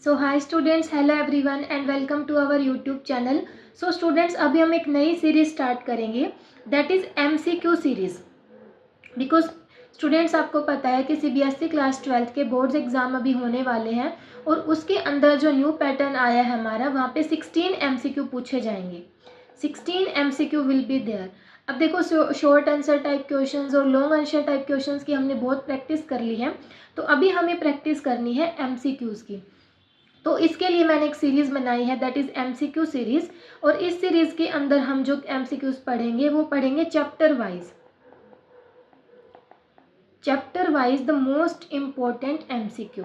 So hi students, hello everyone and welcome to our YouTube channel. So students, अभी हम एक नई series start करेंगे, that is MCQ series. Because students, आपको पता है कि सीबीएसई क्लास 12th के बोर्ड्स एग्ज़ाम अभी होने वाले हैं और उसके अंदर जो न्यू पैटर्न आया है हमारा, वहाँ पे 16 एमसीक्यू पूछे जाएंगे। 16 एमसीक्यू विल बी देयर। अब देखो, शॉर्ट आंसर टाइप क्वेश्चंस और लॉन्ग आंसर टाइप क्वेश्चंस की हमने बहुत प्रैक्टिस कर ली है, तो अभी हमें प्रैक्टिस करनी है एमसीक्यूज़ की। तो इसके लिए मैंने एक सीरीज़ बनाई है, दैट इज़ एमसीक्यू सीरीज़। और इस सीरीज़ के अंदर हम जो एमसीक्यूज़ पढ़ेंगे वो पढ़ेंगे chapter wise the most important MCQ.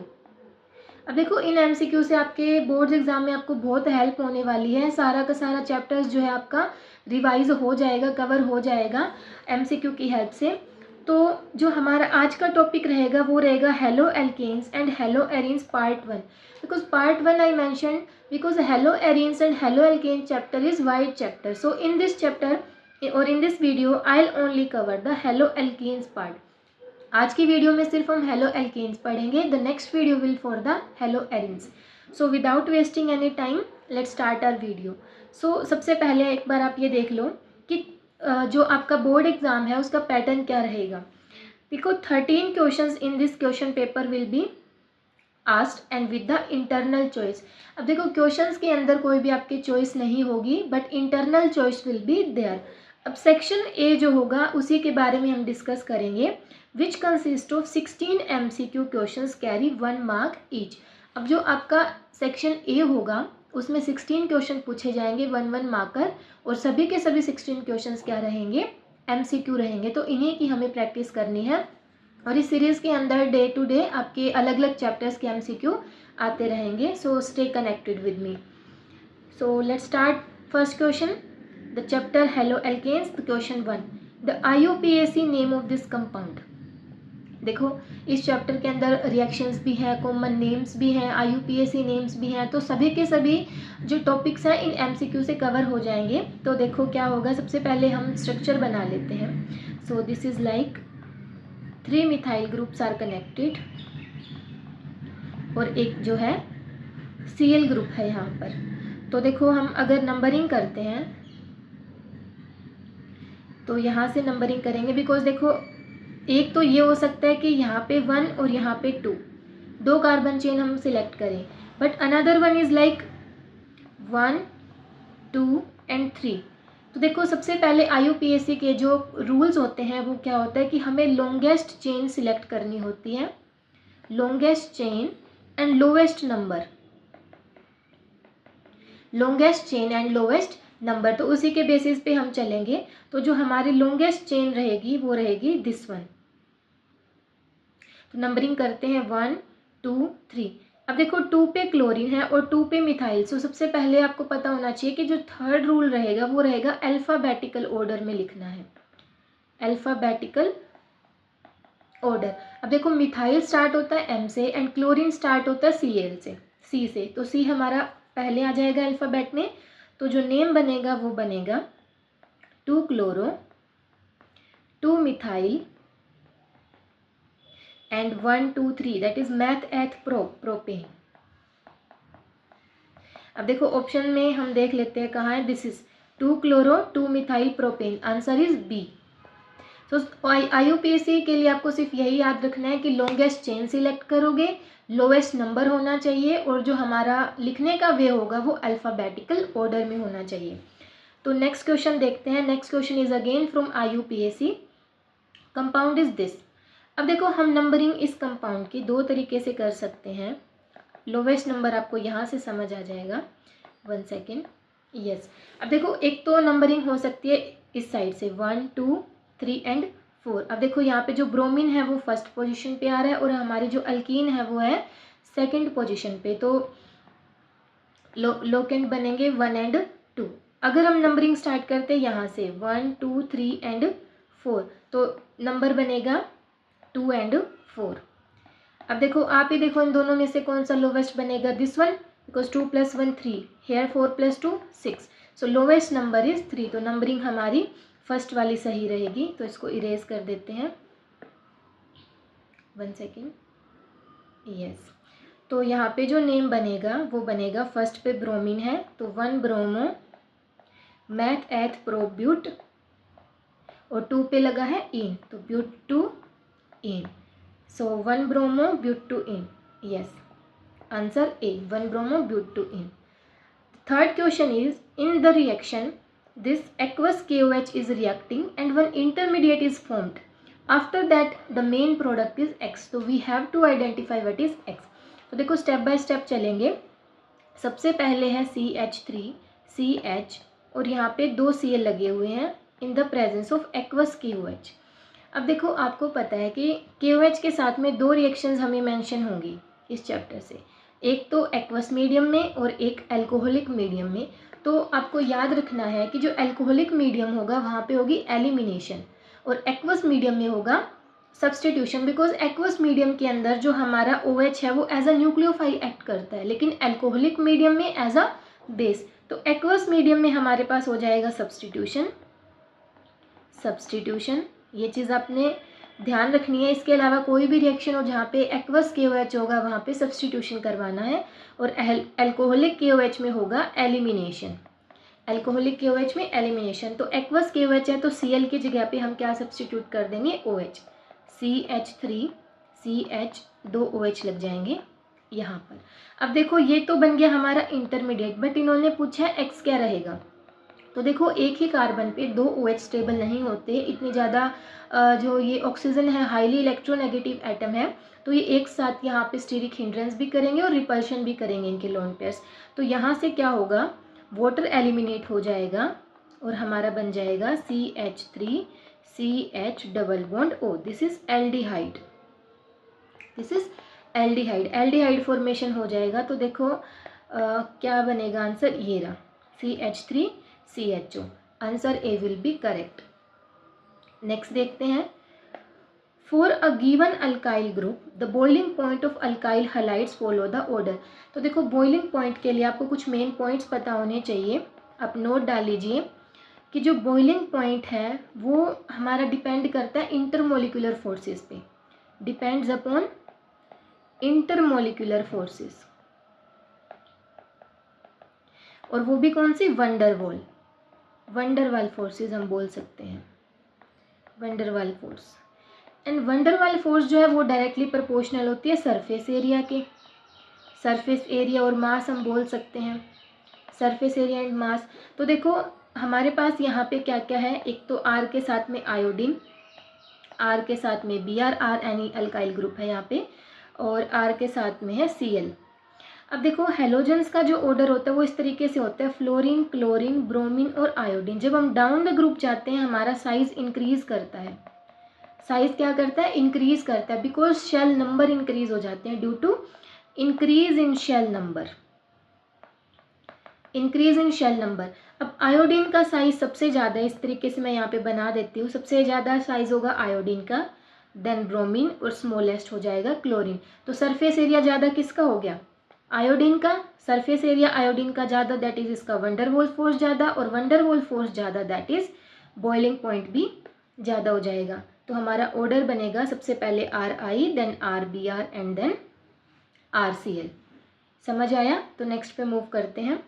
अब देखो, इन एमसीक्यू से आपके बोर्ड्स एग्जाम में आपको बहुत हेल्प होने वाली है। सारा का सारा चैप्टर्स जो है आपका रिवाइज हो जाएगा, कवर हो जाएगा एमसीक्यू की हेल्प से। तो जो हमारा आज का टॉपिक रहेगा वो रहेगा haloalkanes and haloarenes part 1। Because part 1 I mention because haloarenes and haloalkanes chapter is wide chapter. So in this chapter और in this video I will only cover the haloalkanes part. आज की video में सिर्फ हम haloalkanes पढ़ेंगे। The next video will for the haloarenes. So without wasting any time let's start our video. So सबसे पहले एक बार आप ये देख लो कि जो आपका बोर्ड एग्जाम है उसका पैटर्न क्या रहेगा। देखो, 13 questions in this question paper will be asked and with the internal choice. अब देखो, क्वेश्चंस के अंदर कोई भी आपकी चॉइस नहीं होगी, but internal choice will be there. अब सेक्शन ए जो होगा उसी के बारे में हम डिस्कस करेंगे, which consist of 16 MCQ questions carry 1 mark each. अब जो आपका सेक्शन ए होगा उसमें 16 क्वेश्चन पूछे जाएंगे 1 मार्कर, और सभी के सभी 16 क्वेश्चंस क्या रहेंगे, MCQ रहेंगे। तो इन्हीं की हमें प्रैक्टिस करनी है, और इस सीरीज़ के अंदर डे टू डे आपके अलग अलग चैप्टर्स के MCQ आते रहेंगे। So stay connected with me. So let's start first question, the chapter haloalkanes, the question 1, the IUPAC name of this compound. देखो, इस चैप्टर के अंदर रिएक्शंस भी हैं, कॉमन नेम्स भी हैं, IUPAC नेम्स भी हैं। तो सभी के सभी जो टॉपिक्स हैं इन MCQ से कवर हो जाएंगे। तो देखो क्या होगा, सबसे पहले हम स्ट्रक्चर बना लेते हैं। So this is like 3 methyl groups are connected, और एक जो है Cl ग्रुप है यहाँ पर। तो देखो, हम अगर नंबरिंग करते हैं तो यहाँ से नंबरिंग करेंगे, बिकॉज देखो एक तो ये हो सकता है कि यहाँ पे 1 और यहाँ पे 2, 2 कार्बन चेन हम सिलेक्ट करें, but another one is like 1, 2 and 3। तो देखो, सबसे पहले IUPAC के जो रूल्स होते हैं वो क्या होता है कि हमें लॉन्गेस्ट चेन सिलेक्ट करनी होती है, longest chain and lowest number, longest chain and lowest number. तो उसी के बेसिस पे हम चलेंगे। तो जो हमारी लॉन्गेस्ट चेन रहेगी वो रहेगी दिस वन। तो नंबरिंग करते हैं 1, 2, 3। अब देखो, 2 पे क्लोरीन है और 2 पे मिथाइल। सो सबसे पहले आपको पता होना चाहिए कि जो थर्ड रूल रहेगा वो रहेगा अल्फ़ाबेटिकल ऑर्डर में लिखना है, अल्फ़ाबेटिकल ऑर्डर। अब देखो, मिथाइल स्टार्ट होता है M से एंड क्लोरीन स्टार्ट होता है Cl से, C से। तो C हमारा पहले आ जाएगा अल्फ़ाबेट में। तो जो नेम बनेगा वो बनेगा 2 chloro, 2 methyl and 1, 2, 3, that is math एथ प्रोपेन। अब देखो, ऑप्शन में हम देख लेते हैं कहाँ है, this is 2 chloro 2 methyl propane, answer is B. तो IUPAC के लिए आपको सिर्फ यही याद रखना है कि लॉन्गेस्ट चेन सिलेक्ट करोगे, लोवेस्ट नंबर होना चाहिए, और जो हमारा लिखने का वे होगा वो अल्फ़ाबेटिकल ऑर्डर में होना चाहिए। तो नेक्स्ट क्वेश्चन देखते हैं। Next question is again from IUPAC, compound is this. अब देखो, हम नंबरिंग इस कंपाउंड की 2 तरीके से कर सकते हैं। लोवेस्ट नंबर आपको यहाँ से समझ आ जाएगा, 1 सेकेंड, यस। अब देखो, एक तो नंबरिंग हो सकती है इस साइड से 1, 2, 3 एंड 4। अब देखो, यहाँ पे जो ब्रोमीन है वो फर्स्ट पोजीशन पे आ रहा है और हमारी जो अल्कीन है वो है सेकंड पोजीशन पे। तो लोकेंट बनेंगे 1 एंड 2। अगर हम नंबरिंग स्टार्ट करते हैं यहाँ से 1, 2, 3 एंड 4, तो नंबर बनेगा 2 एंड 4। अब देखो, आप ही देखो इन दोनों में से कौन सा लोवेस्ट बनेगा, this one, because 2 + 1 3, here 4 + 2 6। So lowest number is 3। तो नंबरिंग हमारी फर्स्ट वाली सही रहेगी। तो इसको इरेज कर देते हैं, 1 सेकेंड, यस। तो यहाँ पे जो नेम बनेगा वो बनेगा, फर्स्ट पे ब्रोमीन है तो 1 ब्रोमो मैथ एथ प्रोब्यूट, और 2 पे लगा है इन तो but two ene, so 1 bromo but two ene, yes answer A 1 bromo but two ene. Third question is in the reaction this aqueous KOH is reacting and one intermediate is formed. After that the main product is X. So we have to identify what is X. तो देखो step by step चलेंगे। सबसे पहले है CH3CH और यहाँ पे 2 Cl लगे हुए हैं इन the presence of aqueous KOH। अब देखो आपको पता है कि KOH के साथ में 2 रिएक्शंस हमें मेंशन होंगी इस चैप्टर से, एक तो एक्वस मीडियम में और एक एल्कोहलिक मीडियम में। तो आपको याद रखना है कि जो एल्कोहलिक मीडियम होगा वहाँ पे होगी एलिमिनेशन और एक्वस मीडियम में होगा सब्स्टिट्यूशन, बिकॉज एक्वस मीडियम के अंदर जो हमारा OH है वो एज अ न्यूक्लियोफाइल एक्ट करता है, लेकिन एल्कोहलिक मीडियम में एज अ बेस। तो एक्वस मीडियम में हमारे पास हो जाएगा सब्स्टिट्यूशन, ये चीज़ आपने ध्यान रखनी है। इसके अलावा कोई भी रिएक्शन हो जहाँ पे एक्वस KOH होगा वहाँ पे सब्स्टिट्यूशन करवाना है, और एल्कोहलिक KOH में होगा एलिमिनेशन, एल्कोहलिक KOH में एलिमिनेशन। तो एक्वस KOH है तो Cl की जगह पे हम क्या सब्स्टिट्यूट कर देंगे, OH, CH3CH 2 OH लग जाएंगे यहाँ पर। अब देखो ये तो बन गया हमारा इंटरमीडिएट, बट इन्होंने पूछा है X क्या रहेगा। तो देखो एक ही कार्बन पे 2 OH स्टेबल नहीं होते, इतनी ज़्यादा जो ये ऑक्सीजन है हाईली इलेक्ट्रोनेगेटिव एटम है, तो ये एक साथ यहाँ पे स्टीरिक हिंड्रेंस भी करेंगे और रिपल्शन भी करेंगे इनके लोन पेयर्स। तो यहाँ से क्या होगा, वाटर एलिमिनेट हो जाएगा और हमारा बन जाएगा CH3CH double bond O, this is aldehyde, aldehyde formation हो जाएगा। तो देखो क्या बनेगा आंसर, ये रहा CH3CHO, answer A will be correct. Next देखते हैं, for a given alkyl group the boiling point of alkyl halides follow the order. तो देखो बॉइलिंग पॉइंट के लिए आपको कुछ मेन पॉइंट्स पता होने चाहिए, आप नोट डाल लीजिए कि जो बॉइलिंग पॉइंट है वो हमारा डिपेंड करता है इंटरमोलिकुलर फोर्सेस पे, डिपेंड्स अपॉन इंटरमोलिकुलर फोर्सेस, और वो भी कौन सी, वंडरवाल फोर्सेस हम बोल सकते हैं, van der Waals force. And van der Waals force जो है वो डायरेक्टली प्रोपोर्शनल होती है सरफेस एरिया के, सरफेस एरिया और मास हम बोल सकते हैं, सरफेस एरिया एंड मास। तो देखो हमारे पास यहाँ पे क्या क्या है, एक तो R के साथ में आयोडीन, R के साथ में Br, R any alkyl group है यहाँ पे, और R के साथ में है Cl। अब देखो हेलोजेंस का जो ऑर्डर होता है वो इस तरीके से होता है, फ्लोरीन, क्लोरीन, ब्रोमीन और आयोडीन। जब हम डाउन द ग्रुप जाते हैं हमारा साइज इंक्रीज करता है, साइज क्या करता है, इंक्रीज करता है, बिकॉज शेल नंबर इंक्रीज हो जाते हैं due to increase in shell number, increase in shell number. अब आयोडीन का साइज सबसे ज़्यादा है, इस तरीके से मैं यहाँ पे बना देती हूँ, सबसे ज़्यादा साइज होगा आयोडीन का, देन ब्रोमीन और स्मॉलेस्ट हो जाएगा क्लोरीन। तो सरफेस एरिया ज़्यादा किसका हो गया, आयोडीन का, सरफेस एरिया आयोडीन का ज़्यादा, दैट इज इसका वंडरवॉल फोर्स ज़्यादा, और वंडरवॉल फोर्स ज़्यादा दैट इज बॉइलिंग पॉइंट भी ज़्यादा हो जाएगा। तो हमारा ऑर्डर बनेगा सबसे पहले RI, then RBr and then RCl। समझ आया? तो नेक्स्ट पे मूव करते हैं।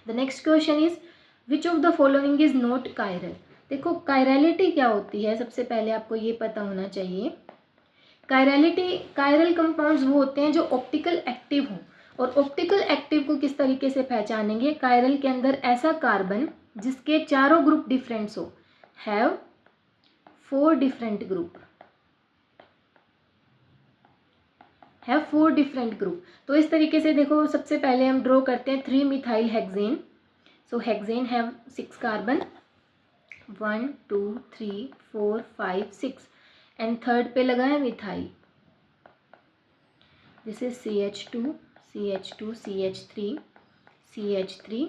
The next question is which of the following is not chiral. देखो कायरलिटी क्या होती है, सबसे पहले आपको ये पता होना चाहिए। कायरलिटी, कायरल कंपाउंड्स वो होते हैं जो ऑप्टिकल एक्टिव हों, और ऑप्टिकल एक्टिव को किस तरीके से पहचानेंगे, कायरल के अंदर ऐसा कार्बन जिसके चारों ग्रुप डिफरेंट्स हो, have 4 different group, have 4 different group. तो इस तरीके से देखो सबसे पहले हम ड्रॉ करते हैं 3 methyl hexane. So hexane have 6 carbon, 1 2 3 4 5 6, and third पे लगा है methyl, this is CH2 CH2 CH3 CH3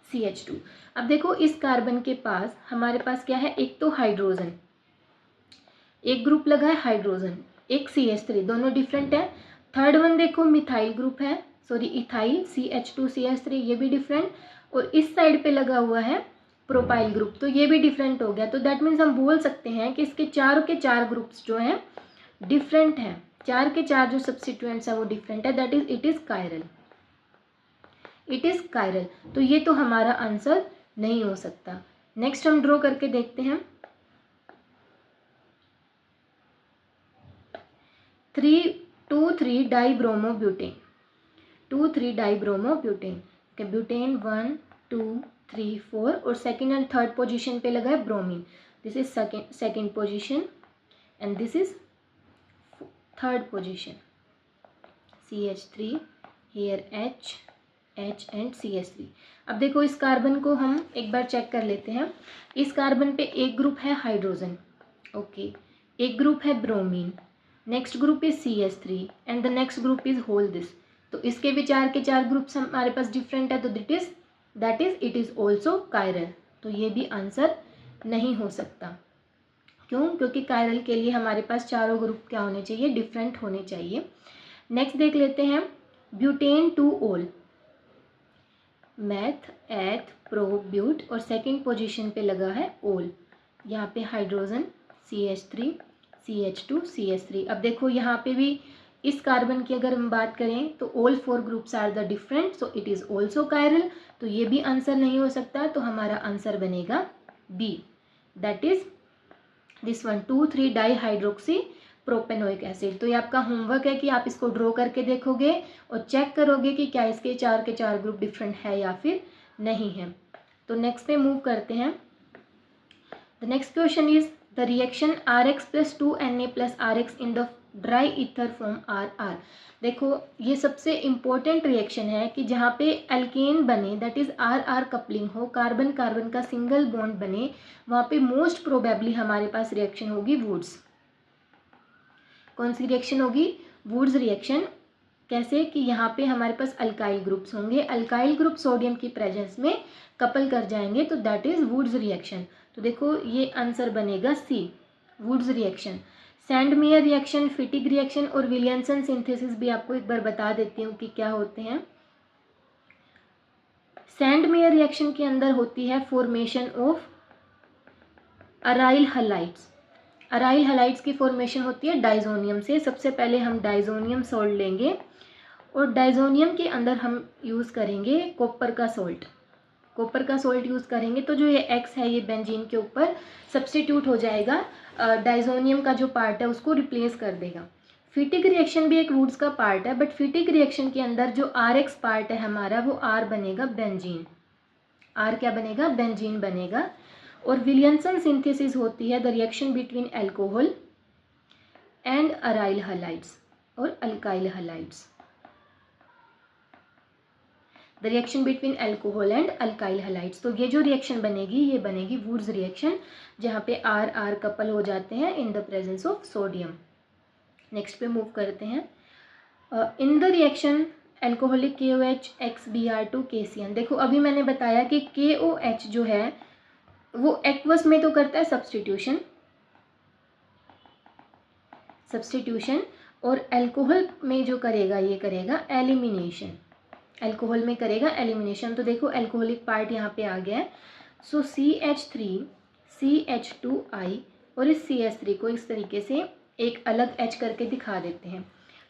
CH2। अब देखो इस कार्बन के पास हमारे पास क्या है, एक तो हाइड्रोजन, एक ग्रुप लगा है हाइड्रोजन, एक CH3, दोनों डिफरेंट है। थर्ड वन देखो मिथाइल ग्रुप है, सॉरी इथाइल, CH2 CH3, ये भी डिफरेंट, और इस साइड पे लगा हुआ है प्रोपाइल ग्रुप, तो ये भी डिफरेंट हो गया। तो दैट मीन्स हम बोल सकते हैं कि इसके चारों के 4 ग्रुप्स जो हैं डिफरेंट हैं, चार के चार जो सब्स्टिट्यूएंट्स है वो डिफरेंट है, that is it is chiral, it is chiral. तो ये तो हमारा आंसर नहीं हो सकता। नेक्स्ट हम ड्रॉ करके देखते हैं। 3,2,3 डाइब्रोमोब्यूटेन, 2,3 डाइब्रोमोब्यूटेन के ब्यूटेन 1 2 3 4 और सेकेंड एंड थर्ड पोजीशन पे लगा है bromine. This is second position and this is third position. CH3 here H and CH3। अब देखो इस कार्बन को हम एक बार चेक कर लेते हैं। इस कार्बन पे एक ग्रुप है हाइड्रोजन, ओके, एक ग्रुप है bromine, next group is CH3 and the next group is whole this. तो इसके भी चार के चार ग्रुप्स हमारे पास डिफरेंट है, तो that is it is also chiral. तो ये भी आंसर नहीं हो सकता। क्यों? क्योंकि कायरल के लिए हमारे पास चारों ग्रुप क्या होने चाहिए? डिफरेंट होने चाहिए। नेक्स्ट देख लेते हैं ब्यूटेन 2 ओल, मैथ एथ प्रो ब्यूट और सेकेंड पोजीशन पे लगा है ओल। यहाँ पे हाइड्रोजन CH3 CH2 CH3। अब देखो यहाँ पे भी इस कार्बन की अगर हम बात करें तो all four groups are the different, so it is also chiral. तो ये भी आंसर नहीं हो सकता। तो हमारा आंसर बनेगा B, that is this one 2,3 dihydroxy propanoic acid. तो ये आपका होमवर्क है कि आप इसको ड्रॉ करके देखोगे और चेक करोगे कि क्या इसके चार के चार ग्रुप डिफरेंट है या फिर नहीं है। तो नेक्स्ट पे मूव करते हैं। The next question is the reaction Rx + 2Na + Rx in the dry ether form RR। देखो ये सबसे इम्पोर्टेंट रिएक्शन है कि जहाँ पे एल्केन बने, दैट इज RR कपलिंग हो, कार्बन कार्बन का सिंगल बॉन्ड बने, वहाँ पे मोस्ट प्रोबेबली हमारे पास रिएक्शन होगी वुड्स। कौन सी रिएक्शन होगी? Wurtz reaction. कैसे? कि यहाँ पे हमारे पास अल्काइल ग्रुप्स होंगे, अल्काइल ग्रुप सोडियम की प्रेजेंस में कपल कर जाएंगे, तो दैट इज वुड्स रिएक्शन। तो देखो ये आंसर बनेगा C, Wurtz reaction. Sandmeyer reaction, Fittig reaction और विलियमसन सिंथेसिस भी आपको एक बार बता देती हूँ कि क्या होते हैं। सैंडमेयर रिएक्शन के अंदर होती है formation of aryl halides. Aryl halides की फॉर्मेशन होती है डाइजोनियम से। सबसे पहले हम डाइजोनियम सॉल्ट लेंगे और डाइजोनियम के अंदर हम यूज़ करेंगे कॉपर का सॉल्ट। कॉपर का सॉल्ट यूज़ करेंगे तो जो ये एक्स है ये बेंजीन के ऊपर सब्स्टिट्यूट हो जाएगा, डाइजोनियम का जो पार्ट है उसको रिप्लेस कर देगा। फिटिक रिएक्शन भी एक वुड्स का पार्ट है, बट फिटिक रिएक्शन के अंदर जो RX पार्ट है हमारा वो R बनेगा बेंजीन। R क्या बनेगा? बेंजीन बनेगा। और विलियमसन सिंथेसिस होती है the reaction between alcohol and aryl halides और alkyl halides. The reaction between alcohol and alkyl halides. तो ये जो रिएक्शन बनेगी ये बनेगी वुड्स रिएक्शन, जहाँ पे R कपल हो जाते हैं इन the presence of sodium. Next पे मूव करते हैं। इन the reaction alcoholic KOH XBr2 KCN। देखो अभी मैंने बताया कि KOH जो है वो एक्वस में तो करता है सब्स्टिट्यूशन और अल्कोहल में जो करेगा ये करेगा एलिमिनेशन। अल्कोहल में करेगा एलिमिनेशन। तो देखो अल्कोहलिक पार्ट यहाँ पे आ गया है। सो CH3 CH2I और इस CH3 को इस तरीके से एक अलग H करके दिखा देते हैं।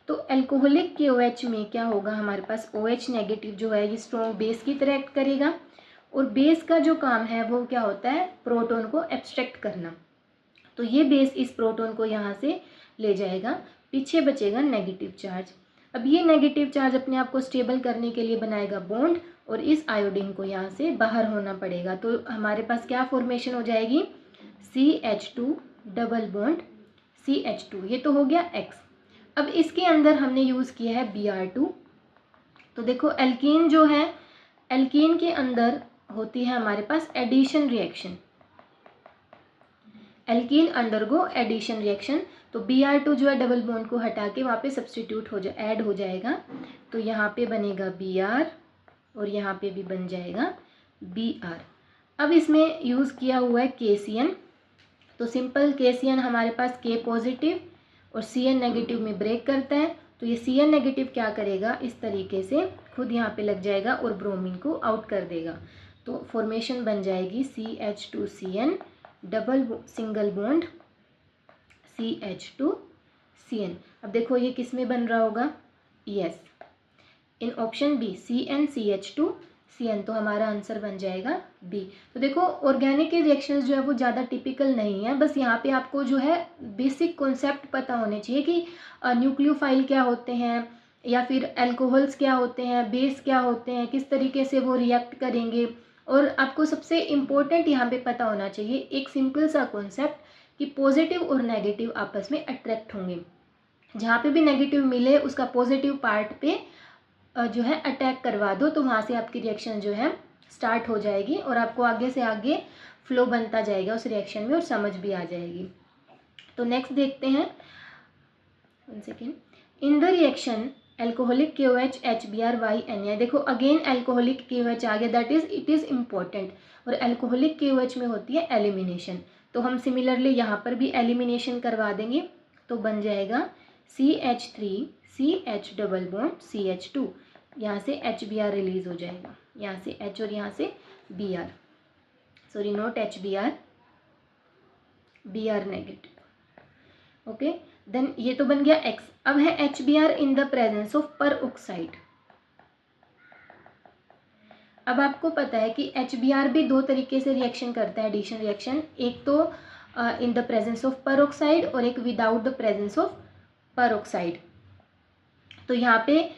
तो अल्कोहलिक KOH में क्या होगा? हमारे पास OH नेगेटिव जो है ये स्ट्रॉन्ग बेस की तरह एक्ट करेगा और बेस का जो काम है वो क्या होता है? प्रोटॉन को एब्स्ट्रैक्ट करना। तो ये बेस इस प्रोटॉन को यहाँ से ले जाएगा, पीछे बचेगा नेगेटिव चार्ज। अब ये नेगेटिव चार्ज अपने आप को स्टेबल करने के लिए बनाएगा बॉन्ड और इस आयोडीन को यहाँ से बाहर होना पड़ेगा। तो हमारे पास क्या फॉर्मेशन हो जाएगी? CH2 double bond CH2। ये तो हो गया X। अब इसके अंदर हमने यूज़ किया है Br2। तो देखो एल्कीन जो है, एल्कीन के अंदर होती है हमारे पास addition reaction. Alkene undergo addition reaction. तो Br2 जो है डबल बॉन्ड को हटा के वहाँ पे सब्स्टिट्यूट ऐड हो जाएगा। तो यहाँ पे बनेगा Br और यहाँ पे भी बन जाएगा Br। अब इसमें यूज़ किया हुआ है KCN। तो सिंपल KCN हमारे पास K पॉजिटिव और CN नेगेटिव में ब्रेक करता है। तो ये CN नेगेटिव क्या करेगा? इस तरीके से खुद यहाँ पे लग जाएगा और ब्रोमीन को आउट कर देगा। तो फॉर्मेशन बन जाएगी CH2CN double single bond CH2 CN। अब देखो ये किस में बन रहा होगा, यस, इन ऑप्शन बी CnCH2 CN, तो हमारा आंसर बन जाएगा बी। तो देखो ऑर्गेनिक के रिएक्शंस जो है वो ज़्यादा टिपिकल नहीं है, बस यहाँ पे आपको जो है बेसिक कॉन्सेप्ट पता होने चाहिए कि न्यूक्लियोफाइल क्या होते हैं, या फिर अल्कोहल्स क्या होते हैं, बेस क्या होते हैं, किस तरीके से वो रिएक्ट करेंगे। और आपको सबसे इम्पोर्टेंट यहाँ पे पता होना चाहिए एक सिंपल सा कॉन्सेप्ट कि पॉजिटिव और नेगेटिव आपस में अट्रैक्ट होंगे, जहाँ पे भी नेगेटिव मिले उसका पॉजिटिव पार्ट पे जो है अटैक करवा दो, तो वहाँ से आपकी रिएक्शन जो है स्टार्ट हो जाएगी और आपको आगे से आगे फ्लो बनता जाएगा उस रिएक्शन में और समझ भी आ जाएगी। तो नेक्स्ट देखते हैं, one second, in the reaction alcoholic KOH HBr YNA, देखो अगेन एल्कोहलिक KOH आ गया, that is it is important, और एल्कोहलिक KOH में होती है एलिमिनेशन, तो हम सिमिलरली यहाँ पर भी एलिमिनेशन करवा देंगे, तो बन जाएगा CH3 CH double bond CH2, यहाँ से HBr रिलीज हो जाएगा, यहाँ से H और यहाँ से Br, sorry not HBr, Br negative. Okay, then ये तो बन गया X। अब है HBr in the presence of peroxide. अब आपको पता है कि HBr भी दो तरीके से रिएक्शन करता है, एडिशन रिएक्शन, एक तो इन द प्रेजेंस ऑफ पर ऑक्साइड और एक विदाउट द प्रेजेंस ऑफ पर ऑक्साइड। तो यहाँ पे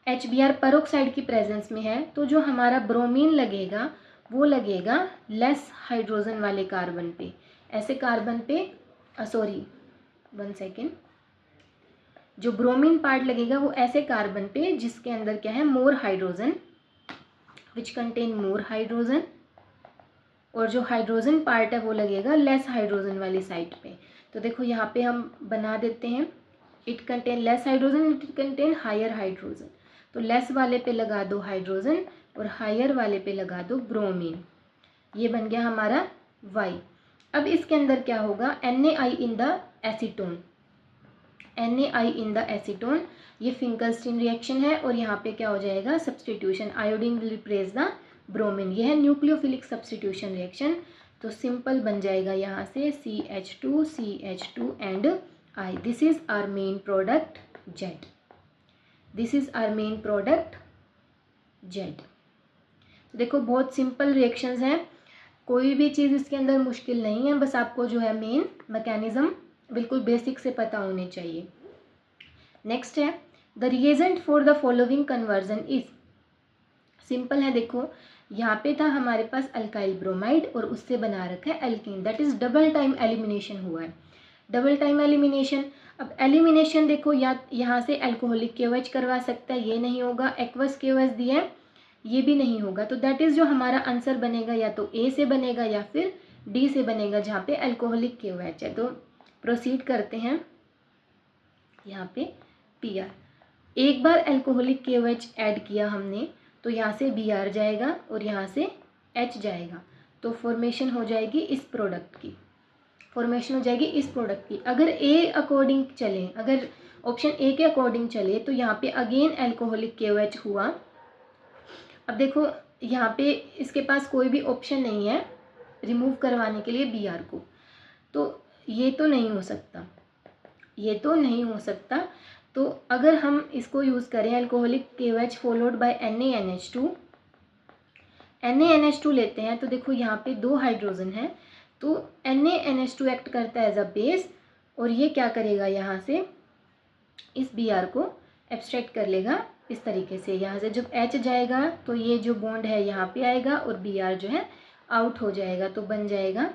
HBr पर ऑक्साइड की प्रेजेंस में है, तो जो हमारा ब्रोमीन लगेगा वो लगेगा लेस हाइड्रोजन वाले कार्बन पे, ऐसे कार्बन पे, सॉरी वन सेकेंड, जो ब्रोमीन पार्ट लगेगा वो ऐसे कार्बन पे जिसके अंदर क्या है, more hydrogen, which contain more hydrogen, और जो हाइड्रोजन पार्ट है वो लगेगा लेस हाइड्रोजन वाली साइड पे। तो देखो यहाँ पे हम बना देते हैं, it contain less hydrogen, it contain higher hydrogen, तो लेस वाले पे लगा दो हाइड्रोजन और हायर वाले पे लगा दो ब्रोमीन, ये बन गया हमारा Y। अब इसके अंदर क्या होगा, NaI in the acetone, NaI in the acetone, ये फिंकलस्टीन रिएक्शन है, और यहाँ पे क्या हो जाएगा, substitution, iodine will replace the bromine, ये है न्यूक्लियोफिलिक सब्सटीट्यूशन रिएक्शन। तो सिंपल बन जाएगा यहाँ से CH2 and I, this is our main product Z, this is our main product Z। देखो बहुत सिंपल रिएक्शंस हैं, कोई भी चीज़ इसके अंदर मुश्किल नहीं है, बस आपको जो है मेन मैकेनिज्म बिल्कुल बेसिक से पता होने चाहिए। नेक्स्ट है the reagent for the following conversion is, simple है, देखो यहाँ पे था हमारे पास अल्काइल ब्रोमाइड और उससे बना रखा है alkene, that is double time elimination हुआ है, डबल टाइम एलिमिनेशन। अब एलिमिनेशन देखो या यहाँ से अल्कोहलिक KOH करवा सकता है, ये नहीं होगा, एक्वस KOH दिया है, ये भी नहीं होगा, तो दैट इज़ जो हमारा आंसर बनेगा या तो A से बनेगा या फिर D से बनेगा, जहाँ पे अल्कोहलिक KOH है। तो प्रोसीड करते हैं, यहाँ पे PR, एक बार अल्कोहलिक KOH ऐड किया हमने, तो यहाँ से Br जाएगा और यहाँ से H जाएगा, तो फॉर्मेशन हो जाएगी इस प्रोडक्ट की, फॉर्मेशन हो जाएगी इस प्रोडक्ट की। अगर A अकॉर्डिंग चले, अगर ऑप्शन A के अकॉर्डिंग चले, तो यहाँ पे अगेन अल्कोहलिक KOH हुआ। अब देखो यहाँ पे इसके पास कोई भी ऑप्शन नहीं है रिमूव करवाने के लिए Br को, तो ये तो नहीं हो सकता, ये तो नहीं हो सकता। तो अगर हम इसको यूज़ करें alcoholic KOH followed by NaNH2, NaNH2 लेते हैं, तो देखो यहाँ पे दो हाइड्रोजन है, तो NaNH2 एक्ट करता है एज अ बेस, और ये क्या करेगा, यहाँ से इस Br को एब्स्ट्रैक्ट कर लेगा इस तरीके से, यहाँ से जब H जाएगा तो ये जो बॉन्ड है यहाँ पे आएगा और Br जो है आउट हो जाएगा, तो बन जाएगा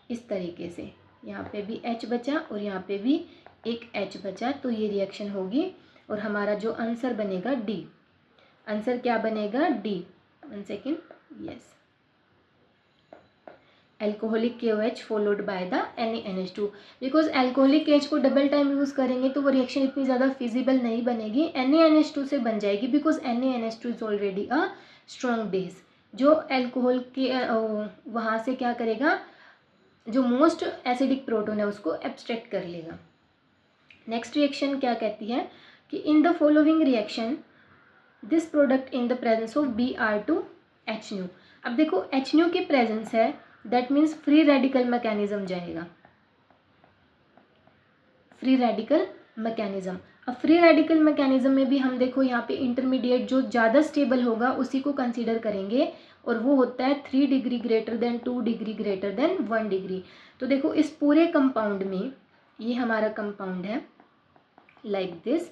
इस तरीके से, यहाँ पे भी H बचा और यहाँ पे भी एक H बचा, तो ये रिएक्शन होगी और हमारा जो आंसर बनेगा D, आंसर क्या बनेगा D, one second, yes, alcoholic KOH followed by the NaNH2, because alcoholic KOH को डबल टाइम यूज़ करेंगे तो वो रिएक्शन इतनी ज़्यादा फिजिबल नहीं बनेगी, NaNH2 से बन जाएगी, because NaNH2 is already a strong base, जो अल्कोहल के वहाँ से क्या करेगा, जो मोस्ट एसिडिक प्रोटोन है उसको एब्स्ट्रैक्ट कर लेगा। नेक्स्ट रिएक्शन क्या कहती है कि in the following reaction this product in the presence of Br2HNu, अब देखो HNu की प्रेजेंस है, that means free radical mechanism जाएगा, फ्री रेडिकल मैकेनिज्म। अब फ्री रेडिकल मैकेनिज्म में भी हम देखो यहाँ पे इंटरमीडिएट जो ज़्यादा स्टेबल होगा उसी को कंसीडर करेंगे, और वो होता है 3 degree greater than 2 degree greater than 1 degree. तो देखो इस पूरे कंपाउंड में ये हमारा कंपाउंड है लाइक दिस।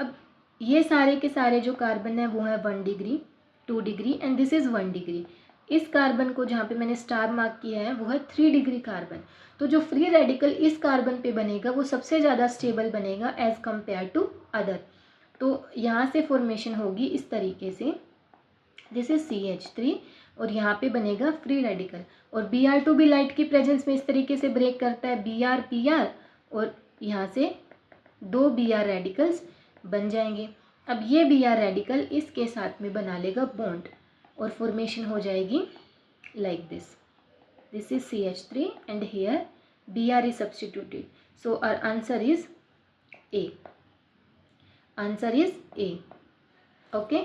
अब ये सारे के सारे जो कार्बन है वो है 1 degree, 2 degree and this is 1 degree. इस कार्बन को जहाँ पे मैंने स्टार मार्क किया है वो है 3 डिग्री कार्बन। तो जो फ्री रेडिकल इस कार्बन पे बनेगा वो सबसे ज़्यादा स्टेबल बनेगा एज कम्पेयर टू अदर। तो यहाँ से फॉर्मेशन होगी इस तरीके से, दिस इज CH3 और यहाँ पे बनेगा फ्री रेडिकल। और Br2 भी लाइट की प्रेजेंस में इस तरीके से ब्रेक करता है, Br और यहाँ से 2 Br रेडिकल्स बन जाएंगे। अब ये Br रेडिकल इसके साथ में बना लेगा बॉन्ड और फॉर्मेशन हो जाएगी like this. This is CH3 and here Br is substituted. So our answer is A. Answer is A. Okay,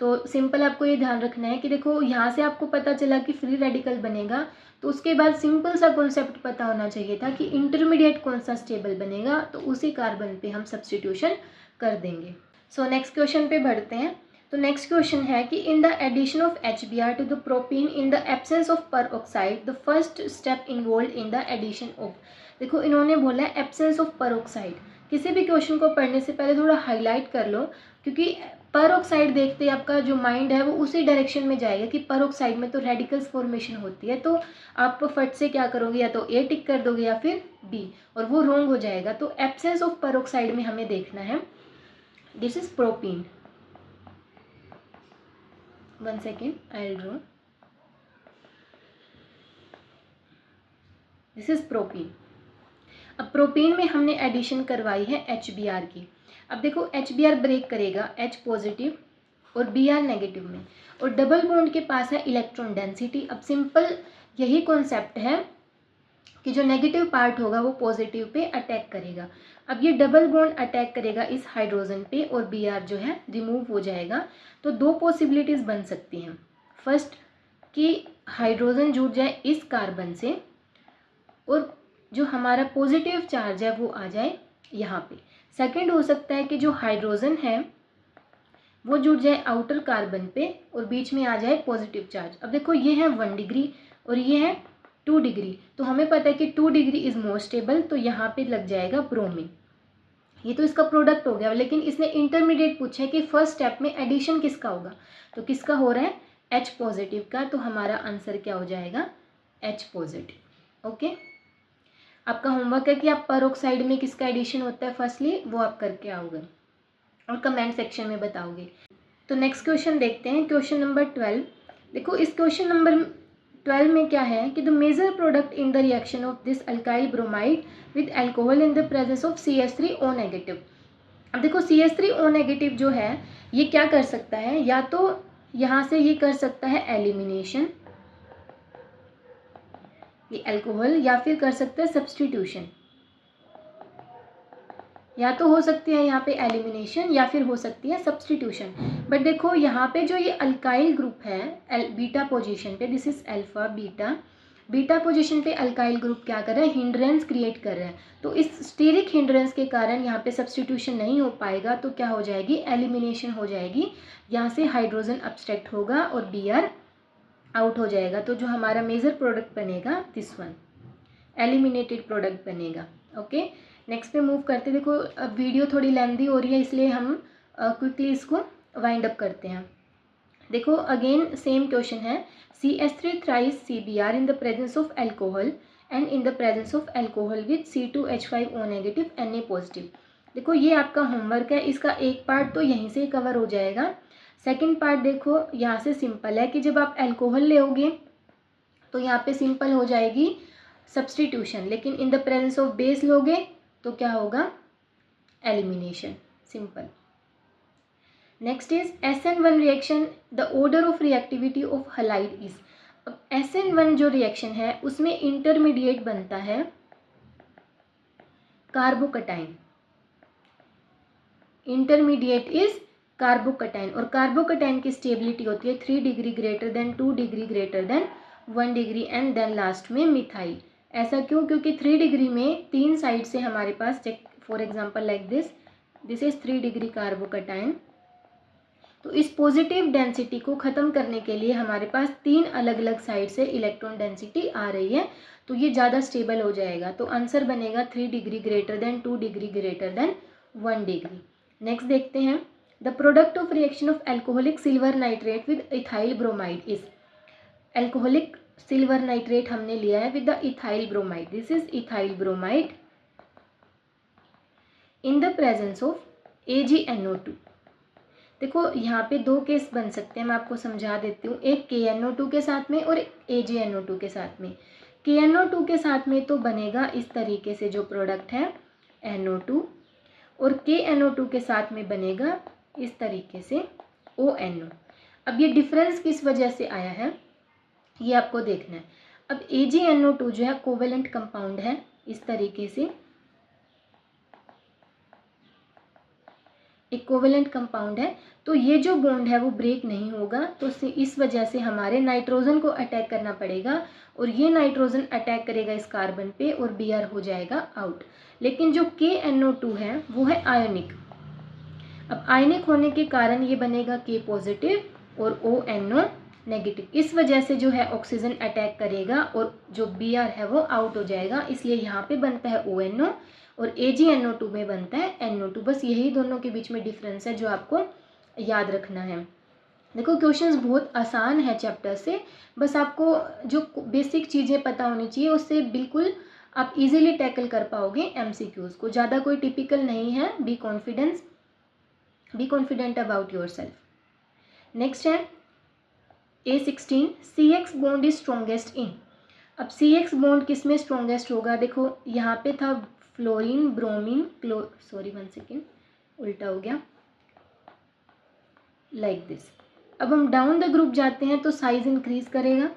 तो सिंपल आपको ये ध्यान रखना है कि देखो यहाँ से आपको पता चला कि फ्री रेडिकल बनेगा, तो उसके बाद सिंपल सा कॉन्सेप्ट पता होना चाहिए था कि इंटरमीडिएट कौन सा स्टेबल बनेगा, तो उसी कार्बन पे हम सब्स्टिट्यूशन कर देंगे। सो नेक्स्ट क्वेश्चन पे बढ़ते हैं। तो नेक्स्ट क्वेश्चन है कि in the addition of HBr to the propene in the absence of peroxide the first step involve in the addition of. देखो इन्होंने बोला है एब्सेंस ऑफ परऑक्साइड। किसी भी क्वेश्चन को पढ़ने से पहले थोड़ा हाईलाइट कर लो, क्योंकि परऑक्साइड देखते ही आपका जो माइंड है वो उसी डायरेक्शन में जाएगा कि परऑक्साइड में तो रेडिकल्स फॉर्मेशन होती है, तो आप फट से क्या करोगे, या तो A टिक कर दोगे या फिर B, और वो रॉन्ग हो जाएगा। तो एब्सेंस ऑफ परऑक्साइड में हमें देखना है, this is propene. 1 second, I will draw. This is propene. अब प्रोपीन में हमने एडिशन करवाई है HBr की। अब देखो HBr ब्रेक करेगा H पॉजिटिव और Br नेगेटिव में, और डबल बॉन्ड के पास है इलेक्ट्रॉन डेंसिटी। अब सिंपल यही कॉन्सेप्ट है कि जो नेगेटिव पार्ट होगा वो पॉजिटिव पे अटैक करेगा। अब ये डबल बॉन्ड अटैक करेगा इस हाइड्रोजन पे और Br जो है रिमूव हो जाएगा। तो 2 पॉसिबिलिटीज़ बन सकती हैं। फर्स्ट कि हाइड्रोजन जुड़ जाए इस कार्बन से और जो हमारा पॉजिटिव चार्ज है वो आ जाए यहाँ पे। सेकंड हो सकता है कि जो हाइड्रोजन है वो जुड़ जाए आउटर कार्बन पे और बीच में आ जाए पॉजिटिव चार्ज। अब देखो ये है 1 डिग्री और ये है 2 डिग्री, तो हमें पता है कि 2 डिग्री इज़ मोर स्टेबल, तो यहाँ पे लग जाएगा ब्रोमीन। ये तो इसका प्रोडक्ट हो गया, लेकिन इसने इंटरमीडिएट पूछा है कि फर्स्ट स्टेप में एडिशन किसका होगा, तो किसका हो रहा है H पॉजिटिव का, तो हमारा आंसर क्या हो जाएगा H पॉजिटिव। ओके, आपका होमवर्क है कि आप परऑक्साइड में किसका एडिशन होता है फर्स्टली वो आप करके आओगे और कमेंट सेक्शन में बताओगे। तो नेक्स्ट क्वेश्चन देखते हैं, क्वेश्चन नंबर 12। देखो इस क्वेश्चन नंबर 12 में क्या है कि the major product in the reaction of this alkyl bromide with alcohol in the presence of CH3O negative. अब देखो CH3O नेगेटिव जो है ये क्या कर सकता है, या तो यहाँ से ये कर सकता है एलिमिनेशन, ये अल्कोहल, या फिर कर सकता है सब्स्टिट्यूशन। या तो हो सकती है यहाँ पे एलिमिनेशन या फिर हो सकती है सब्स्टिट्यूशन। बट देखो यहाँ पे जो ये अल्काइल ग्रुप है बीटा पोजीशन पे, this is alpha beta, beta position पे अल्काइल ग्रुप क्या कर रहा है, हिंड्रेंस क्रिएट कर रहा है। तो इस स्टीरिक हिंड्रेंस के कारण यहाँ पे सब्स्टिट्यूशन नहीं हो पाएगा, तो क्या हो जाएगी एलिमिनेशन हो जाएगी। यहाँ से हाइड्रोजन अब्स्ट्रैक्ट होगा और Br आउट हो जाएगा। तो जो हमारा मेजर प्रोडक्ट बनेगा दिस वन, एलिमिनेटेड प्रोडक्ट बनेगा। ओके, नेक्स्ट पे मूव करते। देखो अब वीडियो थोड़ी लेंदी हो रही है इसलिए हम क्विकली इसको वाइंड अप करते हैं। देखो अगेन सेम क्वेश्चन है, CH3 thrice CBr in the presence of alcohol and in the presence of alcohol with C2H5O negative Na positive. देखो ये आपका होमवर्क है, इसका एक पार्ट तो यहीं से कवर हो जाएगा। सेकेंड पार्ट देखो यहाँ से सिंपल है कि जब आप अल्कोहल लोगे तो यहाँ पे सिंपल हो जाएगी सब्स्टिट्यूशन, लेकिन इन द प्रेजेंस ऑफ बेस लोगे तो क्या होगा elimination, simple. Next is SN1 reaction, the order of reactivity of halide is. अब SN1 जो रिएक्शन है उसमें इंटरमीडिएट बनता है कार्बोकटाइन, इंटरमीडिएट इज कार्बोकटाइन, और कार्बोकटाइन की स्टेबिलिटी होती है 3 degree greater than 2 degree greater than 1 degree and then last में मिथाइल। ऐसा क्यों, क्योंकि 3 डिग्री में 3 साइड से हमारे पास for example like this is 3 degree carbocation. तो इस पॉजिटिव डेंसिटी को ख़त्म करने के लिए हमारे पास 3 अलग अलग साइड से इलेक्ट्रॉन डेंसिटी आ रही है, तो ये ज़्यादा स्टेबल हो जाएगा। तो आंसर बनेगा 3 degree greater than 2 degree greater than 1 degree. Next देखते हैं, the product of reaction of alcoholic silver nitrate with ethyl bromide is. Alcoholic silver nitrate हमने लिया है with the ethyl bromide, this is ethyl bromide in the presence of AgNO2। देखो यहाँ पे 2 case बन सकते हैं, मैं आपको समझा देती हूँ। एक KNO2 के साथ में और AgNO2 के साथ में। KNO2 के साथ में तो बनेगा इस तरीके से जो प्रोडक्ट है NO2, और KNO2 के साथ में बनेगा इस तरीके से ONO। अब ये डिफरेंस किस वजह से आया है ये आपको देखना है। अब AgNO2 जो है कोवेलेंट कंपाउंड है इस तरीके से, एक कोवेलेंट कंपाउंड है, तो ये जो बॉन्ड है वो ब्रेक नहीं होगा, तो इस वजह से हमारे नाइट्रोजन को अटैक करना पड़ेगा, और ये नाइट्रोजन अटैक करेगा इस कार्बन पे और Br हो जाएगा आउट। लेकिन जो KNO2 है वो है आयोनिक। अब आयनिक होने के कारण ये बनेगा K पॉजिटिव और ONO नेगेटिव। इस वजह से जो है ऑक्सीजन अटैक करेगा और जो Br है वो आउट हो जाएगा, इसलिए यहाँ पे बनता है ONO और AgNO2 में बनता है NO2। बस यही दोनों के बीच में डिफरेंस है जो आपको याद रखना है। देखो क्वेश्चंस बहुत आसान है चैप्टर से, बस आपको जो बेसिक चीज़ें पता होनी चाहिए उससे बिल्कुल आप इजीली टैकल कर पाओगे MCQs को। ज़्यादा कोई टिपिकल नहीं है, be confident about your self. Next है A16, CX bond is strongest in. अब CX बॉन्ड किस में स्ट्रॉन्गेस्ट होगा, देखो यहाँ पे था फ्लोरीन ब्रोमीन उल्टा हो गया लाइक दिस। अब हम डाउन द ग्रुप जाते हैं तो साइज इंक्रीज करेगा।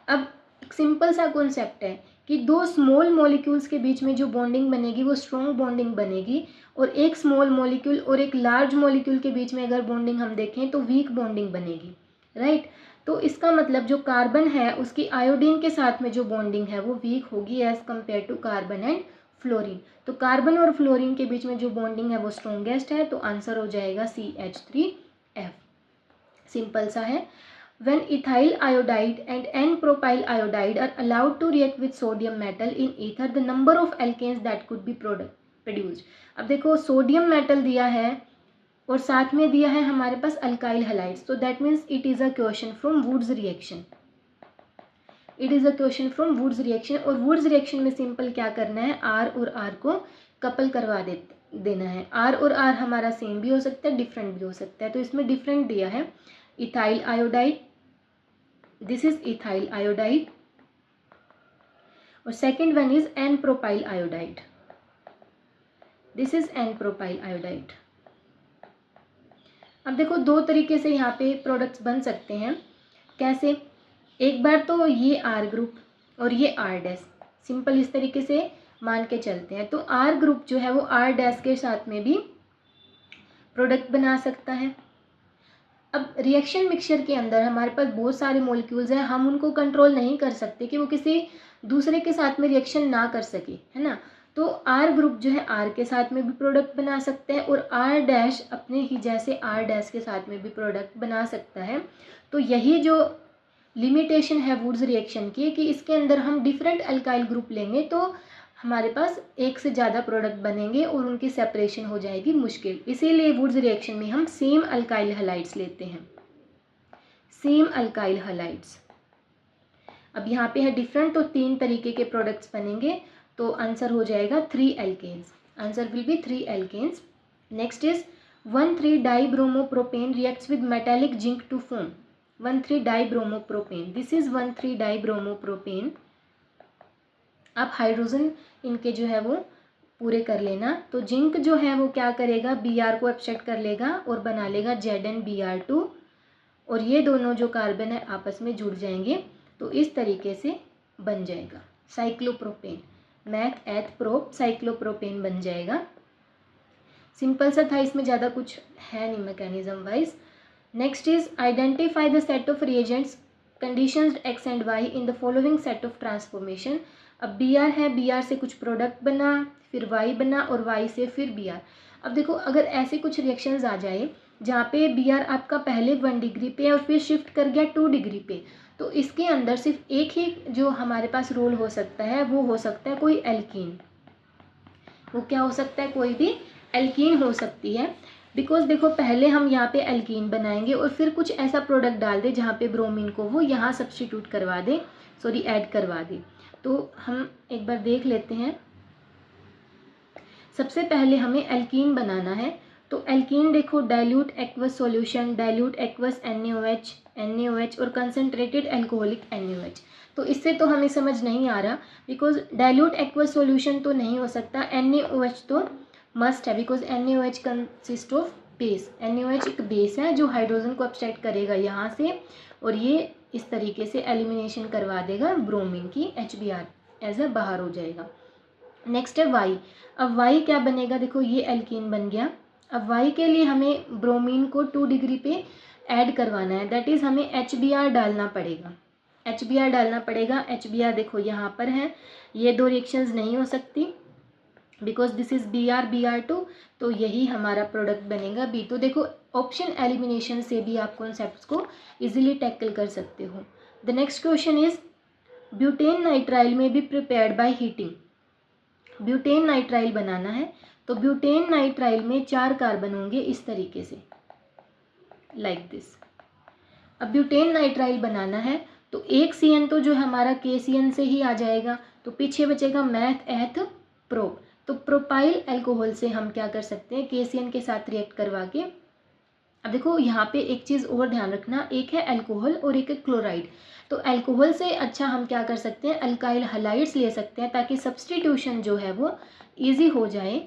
अब एक सिंपल सा कॉन्सेप्ट है कि 2 स्मॉल मॉलिक्यूल्स के बीच में जो बॉन्डिंग बनेगी वो स्ट्रॉन्ग बॉन्डिंग बनेगी, और एक स्मॉल मॉलिक्यूल और एक लार्ज मॉलिक्यूल के बीच में अगर बॉन्डिंग हम देखें तो वीक बॉन्डिंग बनेगी, राइट। तो इसका मतलब जो कार्बन है उसकी आयोडीन के साथ में जो बॉन्डिंग है वो वीक होगी as compare to carbon and fluorine. तो कार्बन और फ्लोरीन के बीच में जो बॉन्डिंग है वो स्ट्रॉन्गेस्ट है, तो आंसर हो जाएगा CH3F। सिंपल सा है। When ethyl iodide and N-propyl iodide are allowed to react with sodium metal in ether, the number of alkanes that could be produced। अब देखो सोडियम मेटल दिया है और साथ में दिया है हमारे पास अल्काइल हैलाइड्स, तो that means it is a question from Wurtz reaction. It is a question from Wurtz reaction, और वुड्स रिएक्शन में सिंपल क्या करना है, R और R को कपल करवा देना है। R और R हमारा सेम भी हो सकता है, डिफरेंट भी हो सकता है, तो इसमें डिफरेंट दिया है। Ethyl iodide, this is ethyl iodide, और second one is N propyl iodide, this is N propyl iodide. अब देखो 2 तरीके से यहाँ पे प्रोडक्ट्स बन सकते हैं। कैसे, एक बार तो ये R ग्रुप और ये R डैश, सिंपल इस तरीके से मान के चलते हैं, तो R ग्रुप जो है वो R डैश के साथ में भी प्रोडक्ट बना सकता है। अब रिएक्शन मिक्सचर के अंदर हमारे पास बहुत सारे मॉलिक्यूल्स हैं, हम उनको कंट्रोल नहीं कर सकते कि वो किसी दूसरे के साथ में रिएक्शन ना कर सके, है ना। तो R ग्रुप जो है R के साथ में भी प्रोडक्ट बना सकते हैं, और R डैश अपने ही जैसे R डैश के साथ में भी प्रोडक्ट बना सकता है। तो यही जो लिमिटेशन है वुड्स रिएक्शन की, कि इसके अंदर हम डिफरेंट अल्काइल ग्रुप लेंगे तो हमारे पास एक से ज़्यादा प्रोडक्ट बनेंगे और उनकी सेपरेशन हो जाएगी मुश्किल। इसीलिए वुड्स रिएक्शन में हम सेम अल्काइल हैलाइड्स लेते हैं, सेम अल्काइल हैलाइड्स। अब यहाँ पे है डिफरेंट, तो 3 तरीके के प्रोडक्ट्स बनेंगे, तो आंसर हो जाएगा 3 alkanes. Answer will be 3 alkanes. Next is 1,3-डाइब्रोमोप्रोपेन reacts with metallic zinc to form 1,3-डाइब्रोमोप्रोपेन, दिस इज 1,3-डाइब्रोमोप्रोपेन। आप हाइड्रोजन इनके जो है वो पूरे कर लेना। तो जिंक जो है वो क्या करेगा, Br को एब्स्ट्रैक्ट कर लेगा और बना लेगा ZnBr2, और ये दोनों जो कार्बन है आपस में जुड़ जाएंगे, तो इस तरीके से बन जाएगा साइक्लोप्रोपेन, मैक एथ प्रोप साइक्लोप्रोपेन बन जाएगा। सिंपल सा था, इसमें ज़्यादा कुछ है नहीं mechanism wise. Next is identify the set of reagents conditions X and Y in the following set of transformation। अब Br है, Br से कुछ प्रोडक्ट बना, फिर Y बना और Y से फिर Br। अब देखो अगर ऐसे कुछ रिएक्शंस आ जाए जहाँ पे Br आपका पहले 1 डिग्री पे और फिर शिफ्ट कर गया 2 डिग्री पे, तो इसके अंदर सिर्फ एक ही जो हमारे पास रोल हो सकता है वो हो सकता है कोई एल्कीन। वो क्या हो सकता है? कोई भी एल्कीन हो सकती है। बिकॉज देखो पहले हम यहाँ पे एल्कीन बनाएंगे और फिर कुछ ऐसा प्रोडक्ट डाल दे जहाँ पे ब्रोमीन को वो यहाँ सब्स्टिट्यूट करवा दे, सॉरी ऐड करवा दे। तो हम एक बार देख लेते हैं। सबसे पहले हमें एल्कीन बनाना है। तो एल्कीन देखो dilute aqueous solution, dilute aqueous NaOH और कंसनट्रेटेड एल्कोहलिक NaOH। तो इससे तो हमें समझ नहीं आ रहा, बिकॉज डाइल्यूट एक्वस सॉल्यूशन तो नहीं हो सकता, NaOH तो मस्ट है, because NaOH consist of base. NaOH एक बेस है जो हाइड्रोजन को अब्स्ट्रैक्ट करेगा यहाँ से और ये इस तरीके से एलिमिनेशन करवा देगा ब्रोमीन की, HBr एज अ बाहर हो जाएगा। नेक्स्ट है Y। अब Y क्या बनेगा? देखो ये एल्कीन बन गया। अब Y के लिए हमें ब्रोमीन को 2 डिग्री पे ऐड करवाना है, दैट इज़ हमें HBr डालना पड़ेगा। HBr डालना पड़ेगा। HBr देखो यहाँ पर है, ये दो रिएक्शंस नहीं हो सकती बिकॉज दिस इज Br2, तो यही हमारा प्रोडक्ट बनेगा B। तो देखो ऑप्शन एलिमिनेशन से भी आप कॉन्सेप्ट्स को इजीली टैकल कर सकते हो। The next question is butane nitrile में be prepared by heating. Butane nitrile बनाना है, तो ब्यूटेन नाइट्राइल में 4 कार्बन होंगे इस तरीके से, लाइक दिस। अब ब्यूटेन नाइट्राइल बनाना है तो एक CN तो जो हमारा KCN से ही आ जाएगा, तो पीछे बचेगा मैथ एथ प्रो। तो प्रोपाइल अल्कोहल से हम क्या कर सकते हैं? KCN के साथ रिएक्ट करवा के। अब देखो यहाँ पे एक चीज़ और ध्यान रखना, एक है अल्कोहल और एक है क्लोराइड। तो अल्कोहल से अच्छा हम क्या कर सकते हैं? अल्काइल हलाइड्स ले सकते हैं ताकि सब्स्टिट्यूशन जो है वो ईजी हो जाए।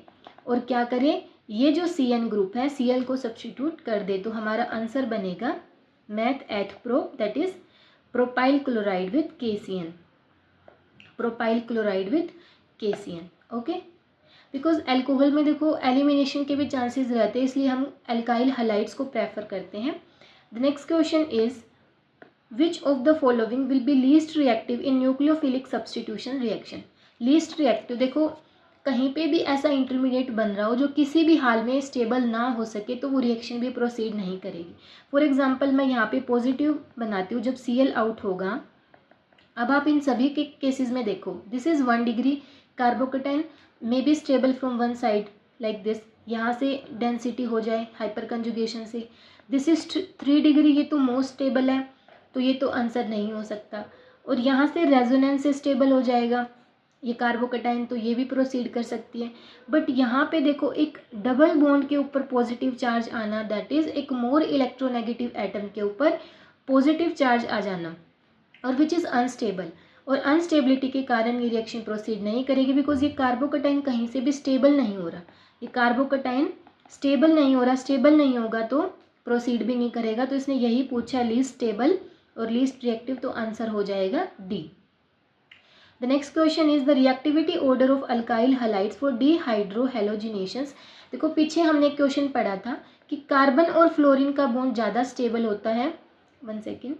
और क्या करें? ये जो CN ग्रुप है Cl को सब्स्टिट्यूट कर दे, तो हमारा आंसर बनेगा math eth pro, that is propyl chloride with KCN। Propyl chloride with KCN, okay. Because alcohol में देखो एलिमिनेशन के भी चांसेस रहते हैं, इसलिए हम अल्काइल हलाइड्स को प्रेफर करते हैं। The next question is which of the following will be least reactive in nucleophilic substitution reaction. Least reactive देखो कहीं पे भी ऐसा इंटरमीडिएट बन रहा हो जो किसी भी हाल में स्टेबल ना हो सके तो वो रिएक्शन भी प्रोसीड नहीं करेगी। फॉर एग्जाम्पल मैं यहाँ पे पॉजिटिव बनाती हूँ जब Cl आउट होगा। अब आप इन सभी के केसेस में देखो, this is 1 degree, carbocation may be stable from one side like this, यहाँ से डेंसिटी हो जाए हाइपर कंजुगेशन से। दिस इज 3 डिग्री, ये तो मोस्ट स्टेबल है, तो ये तो आंसर नहीं हो सकता। और यहाँ से रेजोनेंस से स्टेबल हो जाएगा ये कार्बोकेटाइन, तो ये भी प्रोसीड कर सकती है। बट यहाँ पे देखो एक डबल बॉन्ड के ऊपर पॉजिटिव चार्ज आना, दैट इज एक मोर इलेक्ट्रोनेगेटिव एटम के ऊपर पॉजिटिव चार्ज आ जाना, और विच इज़ अनस्टेबल। और अनस्टेबिलिटी के कारण ये रिएक्शन प्रोसीड नहीं करेगी बिकॉज ये कार्बोकेटाइन कहीं से भी स्टेबल नहीं हो रहा। ये कार्बोकेटाइन स्टेबल नहीं हो रहा, स्टेबल नहीं होगा तो प्रोसीड भी नहीं करेगा। तो इसने यही पूछा लीस्ट स्टेबल और लीस्ट रिएक्टिव, तो आंसर हो जाएगा D। The next question is the reactivity order of alkyl halides for dehydrohalogenations. देखो पीछे हमने एक क्वेश्चन पढ़ा था कि कार्बन और फ्लोरीन का बॉन्ड ज़्यादा स्टेबल होता है। 1 सेकेंड।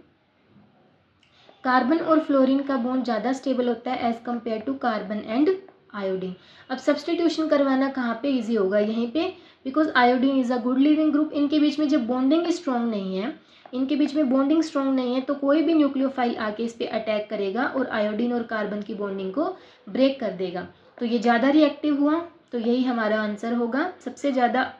कार्बन और फ्लोरीन का बॉन्ड ज़्यादा स्टेबल होता है as compare to carbon and iodine. अब सब्स्टिट्यूशन करवाना कहाँ पे इजी होगा? यहीं पे, because iodine is a good leaving group. इनके बीच में जब बॉन्डिंग स्ट्रॉन्ग नहीं है, इनके बीच में बॉन्डिंग स्ट्रॉन्ग नहीं है, तो कोई भी न्यूक्लियोफाइल आके इस पर अटैक करेगा और आयोडीन और कार्बन की बॉन्डिंग को ब्रेक कर देगा। तो ये ज़्यादा रिएक्टिव हुआ, तो यही हमारा आंसर होगा। सबसे ज़्यादा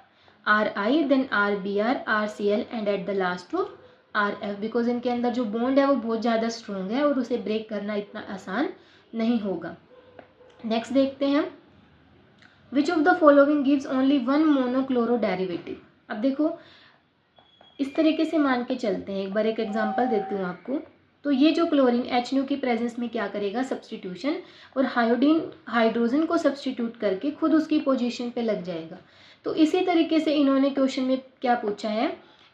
Ri, then RBr, RCl and at the last of RF, because इनके अंदर जो बॉन्ड है वो बहुत ज़्यादा स्ट्रॉन्ग है और उसे ब्रेक करना इतना आसान नहीं होगा। नेक्स्ट देखते हैं, विच of the following gives only 1 monochloro derivative. अब देखो इस तरीके से मान के चलते हैं, एक बार एक एग्जांपल देती हूँ आपको। तो ये जो क्लोरीन HNO की प्रेजेंस में क्या करेगा? सब्स्टिट्यूशन, और आयोडीन हाइड्रोजन को सब्स्टिट्यूट करके खुद उसकी पोजीशन पे लग जाएगा। तो इसी तरीके से इन्होंने क्वेश्चन में क्या पूछा है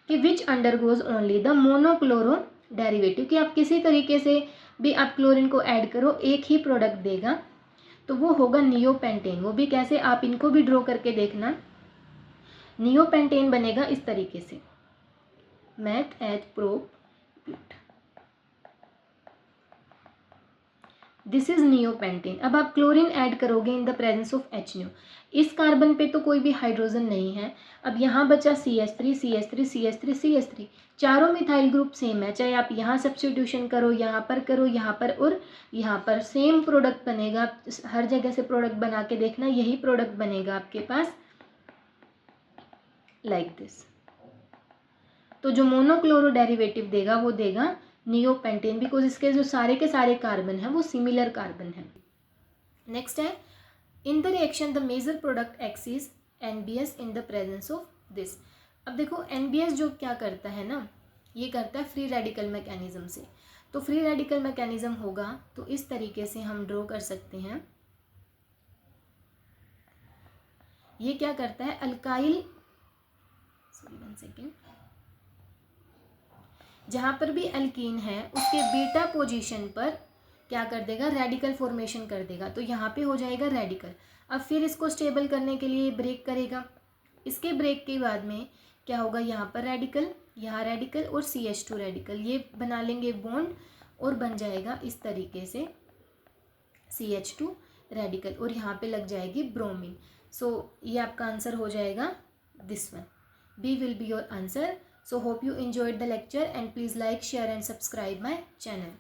कि विच undergoes only the monochloro derivative, कि आप किसी तरीके से भी आप क्लोरीन को ऐड करो एक ही प्रोडक्ट देगा, तो वो होगा नियोपेंटेन। वो भी कैसे? आप इनको भी ड्रॉ करके देखना। नियोपेंटेन बनेगा इस तरीके से, meth eth prop but. This is neopentane. अब आप क्लोरीन ऐड करोगे in the presence of HNO। इस कार्बन पे तो कोई भी हाइड्रोजन नहीं है। अब यहाँ बचा CH3 CH3 CH3 CH3, चारों मिथाइल ग्रुप सेम है, चाहे आप यहाँ सब्स्टिट्यूशन करो, यहाँ पर करो, यहाँ पर और यहाँ पर, सेम प्रोडक्ट बनेगा। हर जगह से प्रोडक्ट बना के देखना, यही प्रोडक्ट बनेगा आपके पास लाइक दिस। तो जो मोनोक्लोरो डेरिवेटिव देगा वो देगा नियोपेंटेन, बिकॉज इसके जो सारे के सारे कार्बन हैं वो सिमिलर कार्बन है। नेक्स्ट है in the reaction the major product X is NBS in the presence of this. अब देखो NBS जो क्या करता है ना, ये करता है फ्री रेडिकल मैकेनिज्म से। तो फ्री रेडिकल मैकेनिज्म होगा तो इस तरीके से हम ड्रॉ कर सकते हैं। ये क्या करता है, अल्काइल, सॉरी 1 सेकेंड, जहाँ पर भी अल्कीन है उसके बीटा पोजीशन पर क्या कर देगा, रेडिकल फॉर्मेशन कर देगा। तो यहाँ पे हो जाएगा रेडिकल। अब फिर इसको स्टेबल करने के लिए ब्रेक करेगा। इसके ब्रेक के बाद में क्या होगा, यहाँ पर रेडिकल, यहाँ रेडिकल और CH2 रेडिकल, ये बना लेंगे बॉन्ड और बन जाएगा इस तरीके से CH2 रेडिकल, और यहाँ पे लग जाएगी ब्रोमीन। सो ये आपका आंसर हो जाएगा this one. B will be your answer. So hope you enjoyed the lecture and please like, share and subscribe my channel.